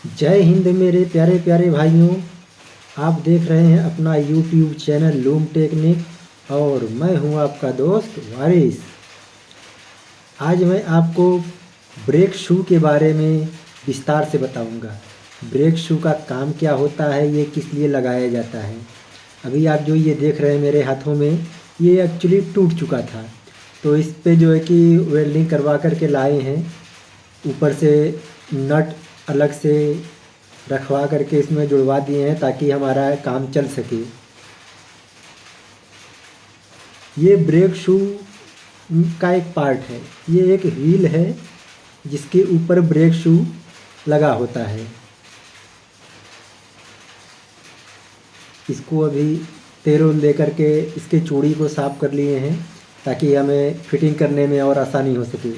जय हिंद मेरे प्यारे प्यारे भाइयों। आप देख रहे हैं अपना यूट्यूब चैनल लूम टेक्निक और मैं हूं आपका दोस्त वारिस। आज मैं आपको ब्रेक शू के बारे में विस्तार से बताऊंगा। ब्रेक शू का काम क्या होता है, ये किस लिए लगाया जाता है। अभी आप जो ये देख रहे हैं मेरे हाथों में, ये एक्चुअली टूट चुका था, तो इस पे जो है कि वेल्डिंग करवा करके लाए हैं। ऊपर से नट अलग से रखवा करके इसमें जुड़वा दिए हैं ताकि हमारा काम चल सके। ये ब्रेक शू का एक पार्ट है। ये एक व्हील है जिसके ऊपर ब्रेक शू लगा होता है। इसको अभी तेल ओल दे करके इसके चूड़ी को साफ कर लिए हैं ताकि हमें फिटिंग करने में और आसानी हो सके।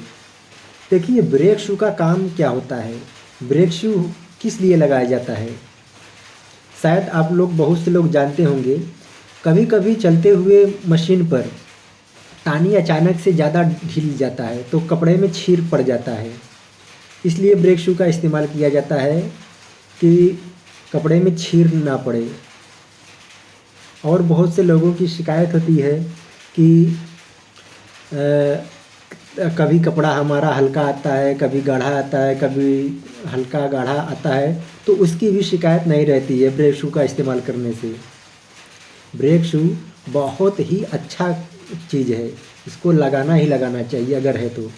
देखिए ब्रेक शू का काम क्या होता है, ब्रेक शू किस लिए लगाया जाता है। शायद आप लोग बहुत से लोग जानते होंगे, कभी कभी चलते हुए मशीन पर पानी अचानक से ज़्यादा ढिल जाता है तो कपड़े में छीर पड़ जाता है। इसलिए ब्रेक शू का इस्तेमाल किया जाता है कि कपड़े में छीर ना पड़े। और बहुत से लोगों की शिकायत होती है कि कभी कपड़ा हमारा हल्का आता है, कभी गाढ़ा आता है, कभी हल्का गाढ़ा आता है, तो उसकी भी शिकायत नहीं रहती है ब्रेक शू का इस्तेमाल करने से। ब्रेक शू बहुत ही अच्छा चीज़ है, इसको लगाना ही लगाना चाहिए अगर है तो।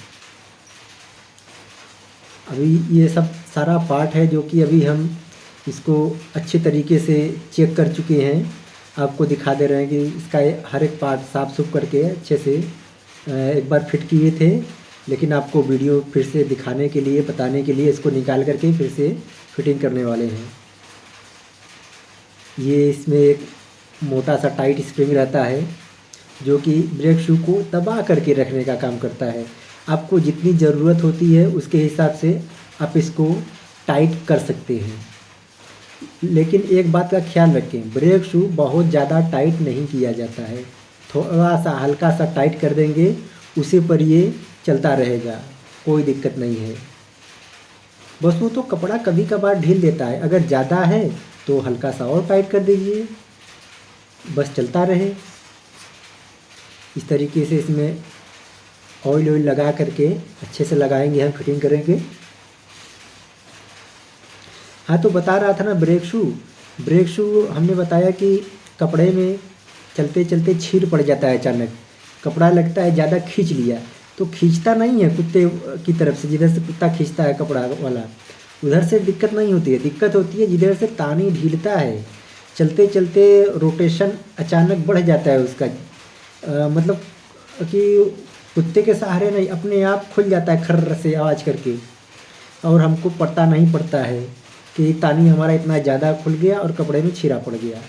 अभी ये सब सारा पार्ट है जो कि अभी हम इसको अच्छे तरीके से चेक कर चुके हैं। आपको दिखा दे रहे हैं कि इसका हर एक पार्ट साफ सुफ करके अच्छे से एक बार फिट किए थे, लेकिन आपको वीडियो फिर से दिखाने के लिए, बताने के लिए इसको निकाल करके फिर से फिटिंग करने वाले हैं। ये इसमें एक मोटा सा टाइट स्प्रिंग रहता है जो कि ब्रेक शू को दबा करके रखने का काम करता है। आपको जितनी ज़रूरत होती है उसके हिसाब से आप इसको टाइट कर सकते हैं। लेकिन एक बात का ख्याल रखें, ब्रेक शू बहुत ज़्यादा टाइट नहीं किया जाता है। थोड़ा सा हल्का सा टाइट कर देंगे, उसी पर ये चलता रहेगा, कोई दिक्कत नहीं है। बस वो तो कपड़ा कभी कभार ढील देता है, अगर ज़्यादा है तो हल्का सा और टाइट कर दीजिए, बस चलता रहे। इस तरीके से इसमें ऑयल ऑयल लगा करके अच्छे से लगाएंगे, हम फिटिंग करेंगे। हाँ, तो बता रहा था ना ब्रेक शू हमने बताया कि कपड़े में चलते चलते छीर पड़ जाता है अचानक। कपड़ा लगता है ज़्यादा खींच लिया, तो खींचता नहीं है कुत्ते की तरफ से, जिधर से कुत्ता खींचता है कपड़ा वाला, उधर से दिक्कत नहीं होती है। दिक्कत होती है जिधर से तानी ढीलता है, चलते चलते रोटेशन अचानक बढ़ जाता है उसका। मतलब कि कुत्ते के सहारे नहीं, अपने आप खुल जाता है खर्र से आवाज़ करके, और हमको पता नहीं पड़ता है कि तानी हमारा इतना ज़्यादा खुल गया और कपड़े में छीरा पड़ गया।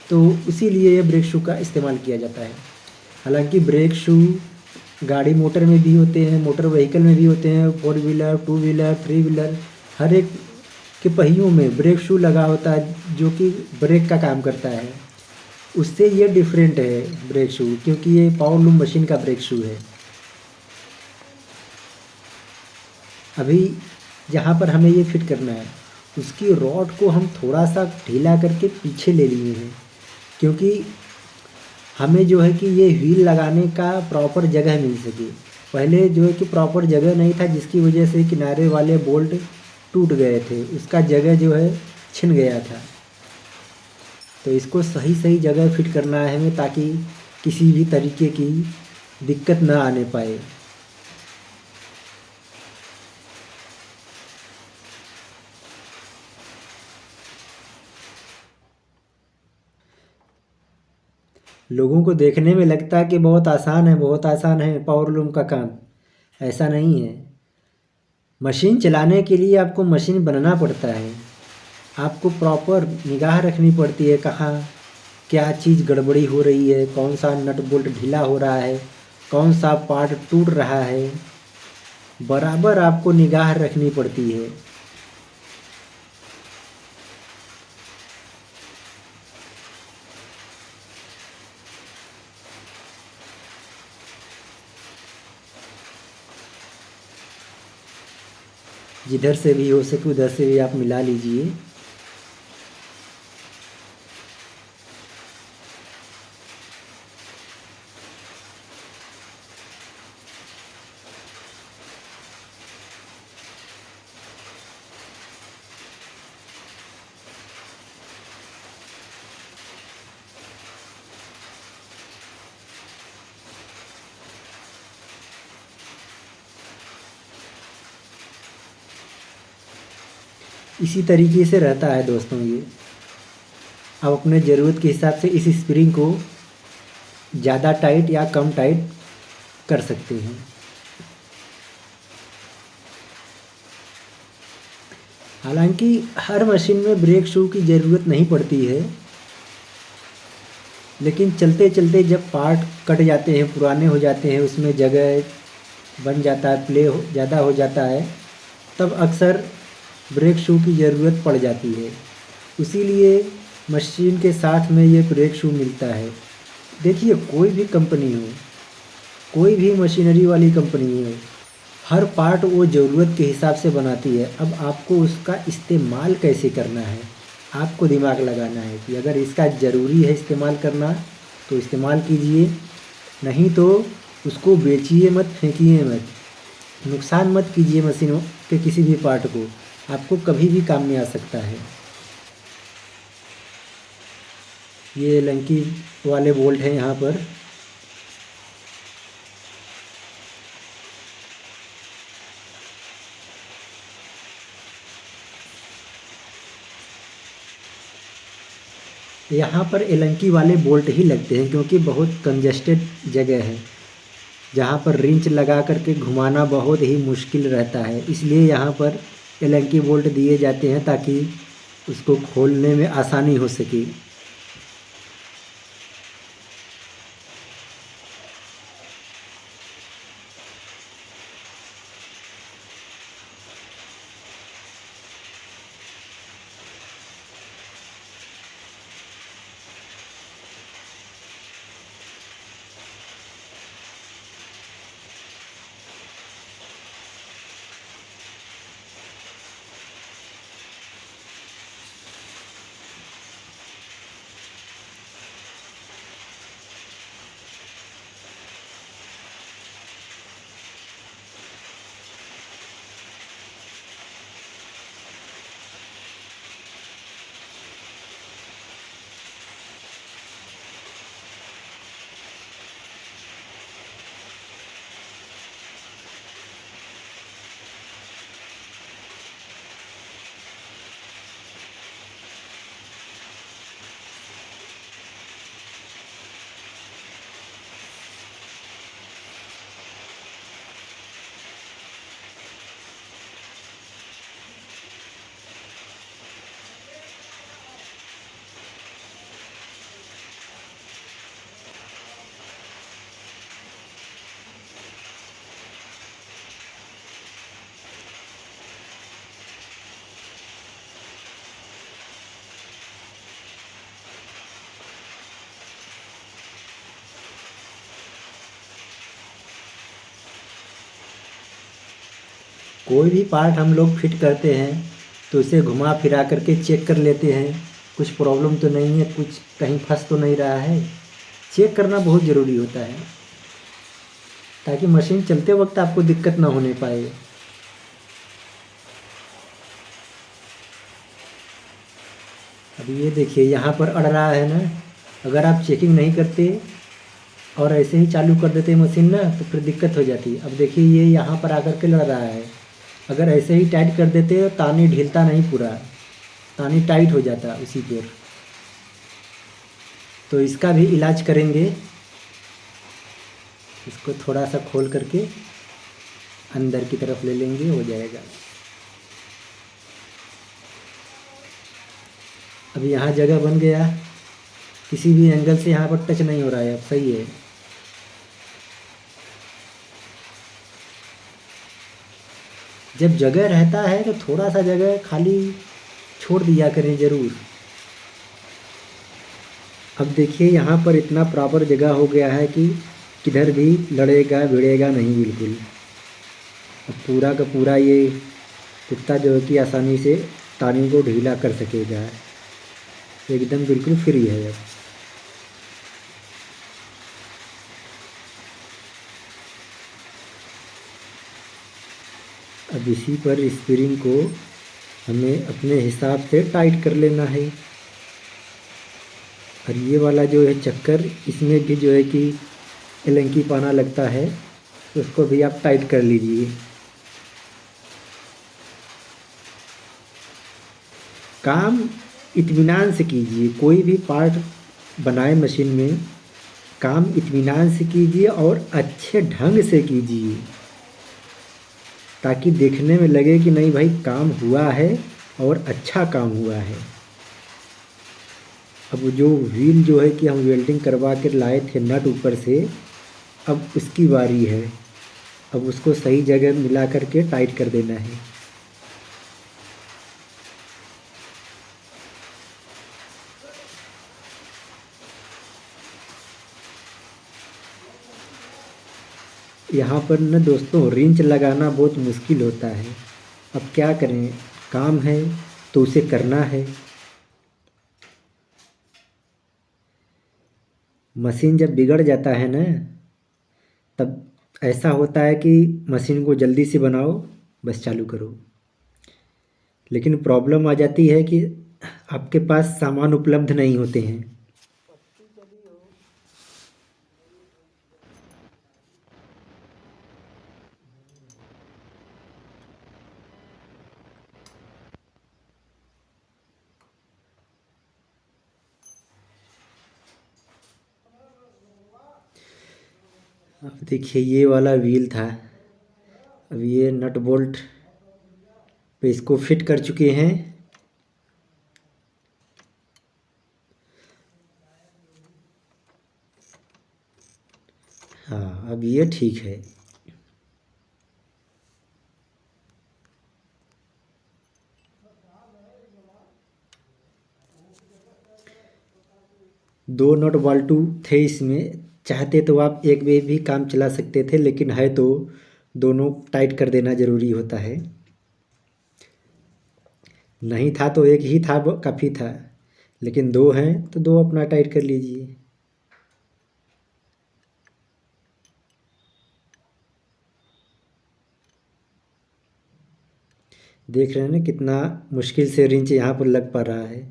तो इसीलिए ये ब्रेक शू का इस्तेमाल किया जाता है। हालांकि ब्रेक शू गाड़ी मोटर में भी होते हैं, मोटर व्हीकल में भी होते हैं, 4 व्हीलर, 2 व्हीलर, 3 व्हीलर, हर एक के पहियों में ब्रेक शू लगा होता है जो कि ब्रेक का काम करता है। उससे ये डिफरेंट है ब्रेक शू, क्योंकि ये पावर लूम मशीन का ब्रेक शू है। अभी जहाँ पर हमें ये फिट करना है उसकी रॉड को हम थोड़ा सा ढीला करके पीछे ले लिए हैं, क्योंकि हमें जो है कि ये व्हील लगाने का प्रॉपर जगह मिल सके। पहले जो है कि प्रॉपर जगह नहीं था, जिसकी वजह से किनारे वाले बोल्ट टूट गए थे, उसका जगह जो है छिन गया था। तो इसको सही सही जगह फिट करना है हमें, ताकि किसी भी तरीके की दिक्कत ना आने पाए। लोगों को देखने में लगता है कि बहुत आसान है, बहुत आसान है पावर लूम का काम। ऐसा नहीं है। मशीन चलाने के लिए आपको मशीन बनना पड़ता है। आपको प्रॉपर निगाह रखनी पड़ती है, कहाँ क्या चीज़ गड़बड़ी हो रही है, कौन सा नट बोल्ट ढीला हो रहा है, कौन सा पार्ट टूट रहा है, बराबर आपको निगाह रखनी पड़ती है। जिधर से भी हो सके उधर से भी आप मिला लीजिए। इसी तरीके से रहता है दोस्तों ये। आप अपने ज़रूरत के हिसाब से इस स्प्रिंग को ज़्यादा टाइट या कम टाइट कर सकते हैं। हालांकि हर मशीन में ब्रेक शू की ज़रूरत नहीं पड़ती है, लेकिन चलते चलते जब पार्ट कट जाते हैं, पुराने हो जाते हैं, उसमें जगह बन जाता है, प्ले ज़्यादा हो जाता है, तब अक्सर ब्रेक शू की ज़रूरत पड़ जाती है। इसीलिए मशीन के साथ में ये ब्रेक शू मिलता है। देखिए, कोई भी कंपनी हो, कोई भी मशीनरी वाली कंपनी हो, हर पार्ट वो ज़रूरत के हिसाब से बनाती है। अब आपको उसका इस्तेमाल कैसे करना है, आपको दिमाग लगाना है कि अगर इसका ज़रूरी है इस्तेमाल करना तो इस्तेमाल कीजिए, नहीं तो उसको बेचिए मत, फेंकिए मत, नुकसान मत कीजिए मशीनों के किसी भी पार्ट को, आपको कभी भी काम में आ सकता है। ये लंकी वाले बोल्ट हैं यहाँ पर। यहाँ पर एलंकी वाले बोल्ट ही लगते हैं, क्योंकि बहुत कंजस्टेड जगह है जहाँ पर रिंच लगा करके घुमाना बहुत ही मुश्किल रहता है। इसलिए यहाँ पर एलंकी बोल्ट दिए जाते हैं ताकि उसको खोलने में आसानी हो सके। कोई भी पार्ट हम लोग फिट करते हैं तो इसे घुमा फिरा करके चेक कर लेते हैं, कुछ प्रॉब्लम तो नहीं है, कुछ कहीं फंस तो नहीं रहा है। चेक करना बहुत ज़रूरी होता है ताकि मशीन चलते वक्त आपको दिक्कत ना होने पाए। अभी ये देखिए यहाँ पर अड़ रहा है ना, अगर आप चेकिंग नहीं करते और ऐसे ही चालू कर देते मशीन ना तो फिर दिक्कत हो जाती। अब देखिए ये यहाँ पर आकर के लड़ रहा है, अगर ऐसे ही टाइट कर देते तो तानी ढीलता नहीं, पूरा तानी टाइट हो जाता उसी पर। तो इसका भी इलाज करेंगे, इसको थोड़ा सा खोल करके अंदर की तरफ ले लेंगे, हो जाएगा। अभी यहाँ जगह बन गया, किसी भी एंगल से यहाँ पर टच नहीं हो रहा है, अब सही है। जब जगह रहता है तो थोड़ा सा जगह खाली छोड़ दिया करें ज़रूर। अब देखिए यहाँ पर इतना प्रॉपर जगह हो गया है कि किधर भी लड़ेगा भिड़ेगा नहीं बिल्कुल। अब पूरा का पूरा ये कुत्ता जो है कि आसानी से तानी को ढीला कर सकेगा। एकदम बिल्कुल फ्री है अब। अब इसी पर स्प्रिंग को हमें अपने हिसाब से टाइट कर लेना है। और ये वाला जो है चक्कर, इसमें भी जो है कि एलंकी पाना लगता है, उसको भी आप टाइट कर लीजिए। काम इत्मीनान से कीजिए। कोई भी पार्ट बनाए मशीन में, काम इत्मीनान से कीजिए और अच्छे ढंग से कीजिए, ताकि देखने में लगे कि नहीं भाई काम हुआ है और अच्छा काम हुआ है। अब जो व्हील जो है कि हम वेल्डिंग करवा कर लाए थे नट ऊपर से, अब उसकी बारी है। अब उसको सही जगह मिला करके टाइट कर देना है। यहाँ पर न दोस्तों रिंच लगाना बहुत मुश्किल होता है। अब क्या करें, काम है तो उसे करना है। मशीन जब बिगड़ जाता है ना, तब ऐसा होता है कि मशीन को जल्दी से बनाओ, बस चालू करो। लेकिन प्रॉब्लम आ जाती है कि आपके पास सामान उपलब्ध नहीं होते हैं। अब देखिए ये वाला व्हील था, अब ये नट बोल्ट पे इसको फिट कर चुके हैं। हाँ अब ये ठीक है। दो नट बाल्टू थे इसमें, चाहते तो आप एक में भी काम चला सकते थे, लेकिन है तो दोनों टाइट कर देना ज़रूरी होता है। नहीं था तो एक ही था, वो काफ़ी था, लेकिन दो हैं तो दो अपना टाइट कर लीजिए। देख रहे हैं ना कितना मुश्किल से रिंच यहाँ पर लग पा रहा है।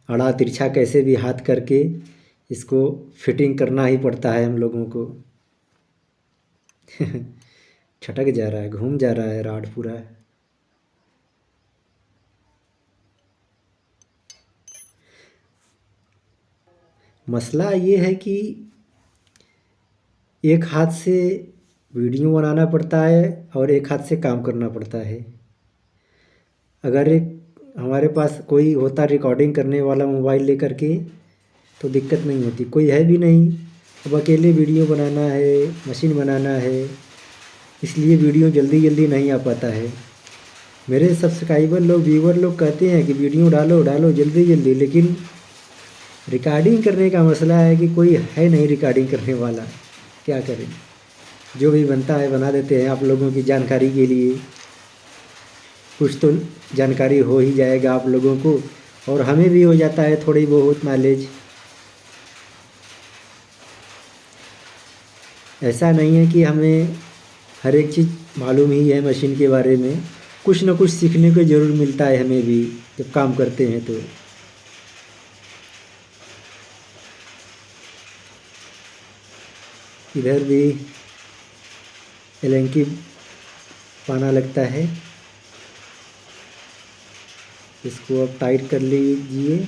आड़ा तिरछा कैसे भी हाथ करके इसको फिटिंग करना ही पड़ता है हम लोगों को। छटक जा रहा है, घूम जा रहा है राड पूरा। मसला ये है कि एक हाथ से वीडियो बनाना पड़ता है और एक हाथ से काम करना पड़ता है। अगर एक हमारे पास कोई होता रिकॉर्डिंग करने वाला मोबाइल लेकर के, तो दिक्कत नहीं होती। कोई है भी नहीं, अब अकेले वीडियो बनाना है, मशीन बनाना है, इसलिए वीडियो जल्दी जल्दी नहीं आ पाता है। मेरे सब्सक्राइबर लोग, व्यूवर लोग कहते हैं कि वीडियो डालो डालो जल्दी जल्दी, लेकिन रिकॉर्डिंग करने का मसला है कि कोई है नहीं रिकॉर्डिंग करने वाला। क्या करें, जो भी बनता है बना देते हैं आप लोगों की जानकारी के लिए। कुछ तो जानकारी हो ही जाएगा आप लोगों को, और हमें भी हो जाता है थोड़ी बहुत नॉलेज। ऐसा नहीं है कि हमें हर एक चीज़ मालूम ही है मशीन के बारे में। कुछ ना कुछ सीखने को ज़रूर मिलता है हमें भी जब काम करते हैं तो। इधर भी एलेंकी पाना लगता है, इसको अब टाइट कर लीजिए।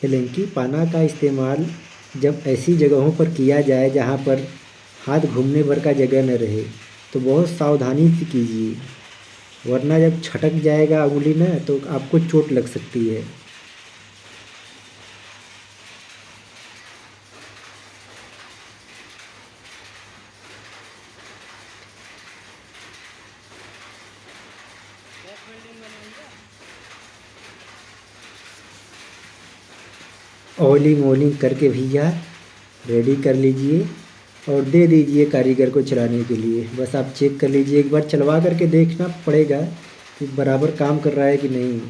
एलेंकी पाना का इस्तेमाल जब ऐसी जगहों पर किया जाए जहाँ पर हाथ घूमने भर का जगह न रहे तो बहुत सावधानी से कीजिए, वरना जब छटक जाएगा उंगली ना तो आपको चोट लग सकती है। ऑयलिंग ऑयलिंग करके भैया रेडी कर लीजिए और दे दीजिए कारीगर को चलाने के लिए। बस आप चेक कर लीजिए, एक बार चलवा करके देखना पड़ेगा कि बराबर काम कर रहा है कि नहीं।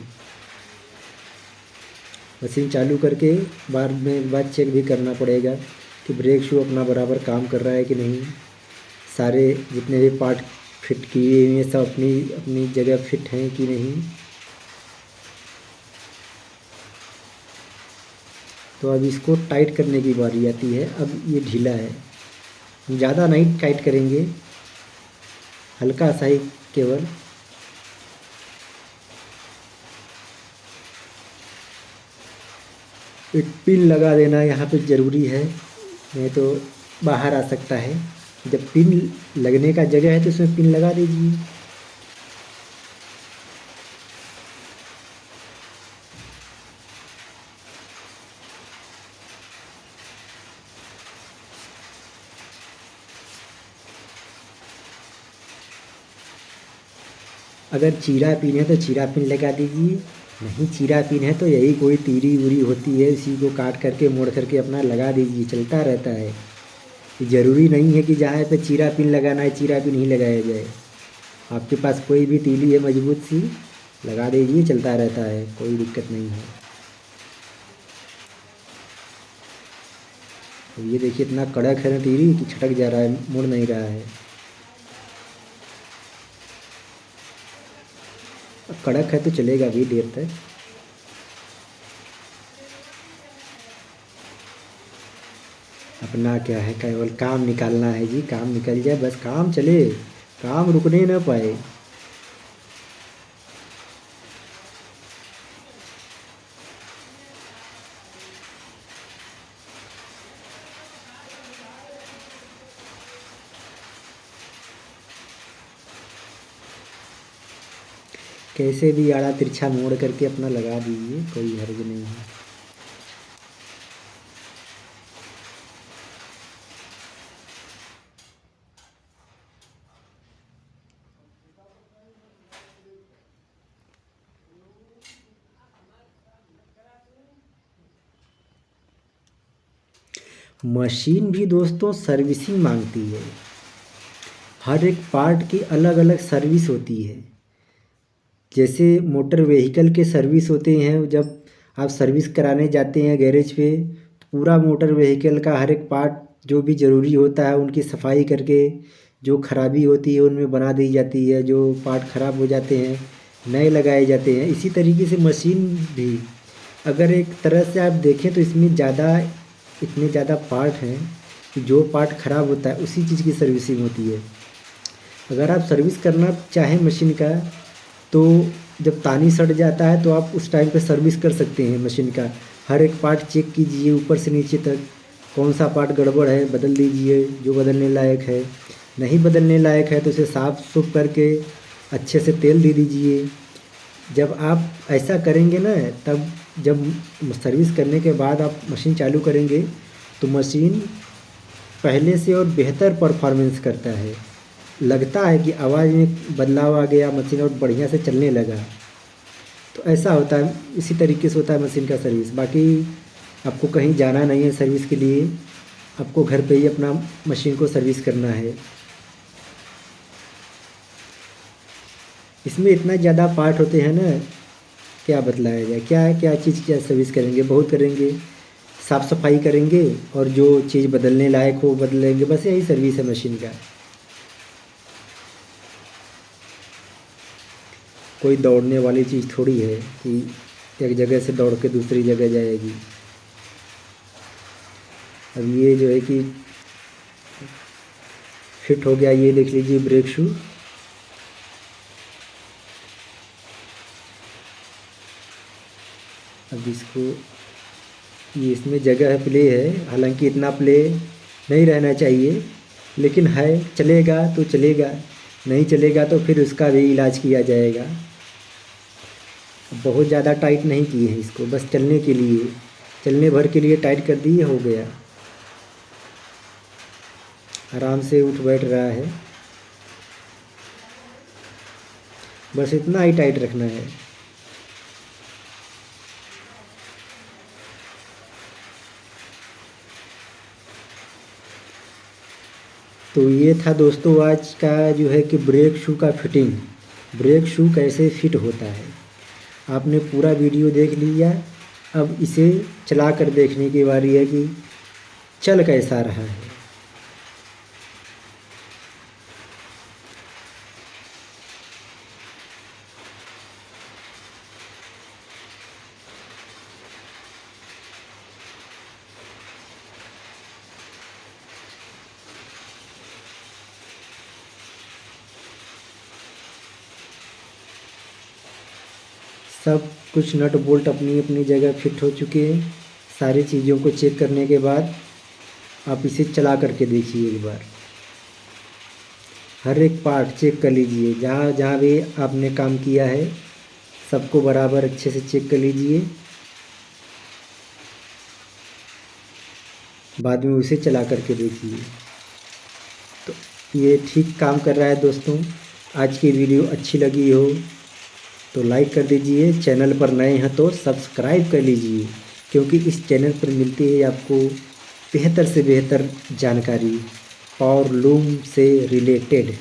मशीन चालू करके बाद में एक बार चेक भी करना पड़ेगा कि ब्रेक शू अपना बराबर काम कर रहा है कि नहीं, सारे जितने भी पार्ट फिट किए हुए हैं सब अपनी अपनी जगह फिट हैं कि नहीं। तो अब इसको टाइट करने की बारी आती है। अब ये ढीला है, ज़्यादा नहीं टाइट करेंगे, हल्का सा ही केवल। एक पिन लगा देना यहाँ पे ज़रूरी है, नहीं तो बाहर आ सकता है। जब पिन लगने का जगह है तो उसमें पिन लगा दीजिए। अगर चीरा पिन है तो चीरा पिन लगा दीजिए, नहीं चीरा पिन है तो यही कोई तीरी उरी होती है, इसी को काट करके मोड़ करके अपना लगा दीजिए, चलता रहता है। ज़रूरी नहीं है कि जहाँ पे चीरा पिन लगाना है चीरा पिन ही लगाया जाए। आपके पास कोई भी तीली है मजबूत सी, लगा दीजिए, चलता रहता है, कोई दिक्कत नहीं है। अब ये देखिए इतना कड़क है ना तीली कि छटक जा रहा है, मुड़ नहीं रहा है। अब कड़क है तो चलेगा भी देर तक। अपना क्या है, केवल काम निकालना है जी, काम निकल जाए बस, काम चले, काम रुकने न पाए। कैसे भी आड़ा तिरछा मोड़ करके अपना लगा दीजिए, कोई हर्ज नहीं है। मशीन भी दोस्तों सर्विसिंग मांगती है, हर एक पार्ट की अलग अलग सर्विस होती है। जैसे मोटर व्हीकल के सर्विस होते हैं, जब आप सर्विस कराने जाते हैं गैरेज पे तो पूरा मोटर व्हीकल का हर एक पार्ट जो भी ज़रूरी होता है उनकी सफाई करके, जो खराबी होती है उनमें बना दी जाती है, जो पार्ट ख़राब हो जाते हैं नए लगाए जाते हैं। इसी तरीके से मशीन भी, अगर एक तरह से आप देखें तो इसमें इतने ज़्यादा पार्ट हैं कि जो पार्ट ख़राब होता है उसी चीज़ की सर्विसिंग होती है। अगर आप सर्विस करना चाहें मशीन का तो जब तानी सट जाता है तो आप उस टाइम पे सर्विस कर सकते हैं मशीन का। हर एक पार्ट चेक कीजिए ऊपर से नीचे तक, कौन सा पार्ट गड़बड़ है बदल दीजिए जो बदलने लायक है, नहीं बदलने लायक है तो उसे साफ़ सुफ करके अच्छे से तेल दे दीजिए। जब आप ऐसा करेंगे ना, तब जब सर्विस करने के बाद आप मशीन चालू करेंगे तो मशीन पहले से और बेहतर परफॉर्मेंस करता है। लगता है कि आवाज़ में बदलाव आ गया, मशीन और बढ़िया से चलने लगा। तो ऐसा होता है, इसी तरीके से होता है मशीन का सर्विस। बाकी आपको कहीं जाना नहीं है सर्विस के लिए, आपको घर पे ही अपना मशीन को सर्विस करना है। इसमें इतना ज़्यादा पार्ट होते हैं ना, क्या बतलाया जाए, क्या चीज़ क्या सर्विस करेंगे, बहुत करेंगे, साफ़ सफाई करेंगे और जो चीज़ बदलने लायक हो बदलेंगे, बस यही सर्विस है मशीन का। कोई दौड़ने वाली चीज़ थोड़ी है कि एक जगह से दौड़ के दूसरी जगह जाएगी। अब ये जो है कि फिट हो गया, ये देख लीजिए ब्रेक शू। अब इसको ये इसमें जगह प्ले है, हालांकि इतना प्ले नहीं रहना चाहिए, लेकिन है, चलेगा तो चलेगा, नहीं चलेगा तो फिर उसका भी इलाज किया जाएगा। बहुत ज़्यादा टाइट नहीं किए हैं इसको, बस चलने के लिए, चलने भर के लिए टाइट कर दिए, हो गया। आराम से उठ बैठ रहा है, बस इतना ही टाइट रखना है। तो ये था दोस्तों आज का जो है कि ब्रेक शू का फिटिंग, ब्रेक शू कैसे फिट होता है। आपने पूरा वीडियो देख लिया, अब इसे चला कर देखने की बारी है कि चल कैसा रहा है। सब कुछ नट बोल्ट अपनी अपनी जगह फिट हो चुके हैं। सारी चीज़ों को चेक करने के बाद आप इसे चला करके देखिए एक बार, हर एक पार्ट चेक कर लीजिए, जहाँ जहाँ भी आपने काम किया है सबको बराबर अच्छे से चेक कर लीजिए, बाद में उसे चला करके देखिए। तो ये ठीक काम कर रहा है दोस्तों। आज की वीडियो अच्छी लगी हो तो लाइक कर दीजिए, चैनल पर नए हैं तो सब्सक्राइब कर लीजिए, क्योंकि इस चैनल पर मिलती है आपको बेहतर से बेहतर जानकारी पावर लूम से रिलेटेड।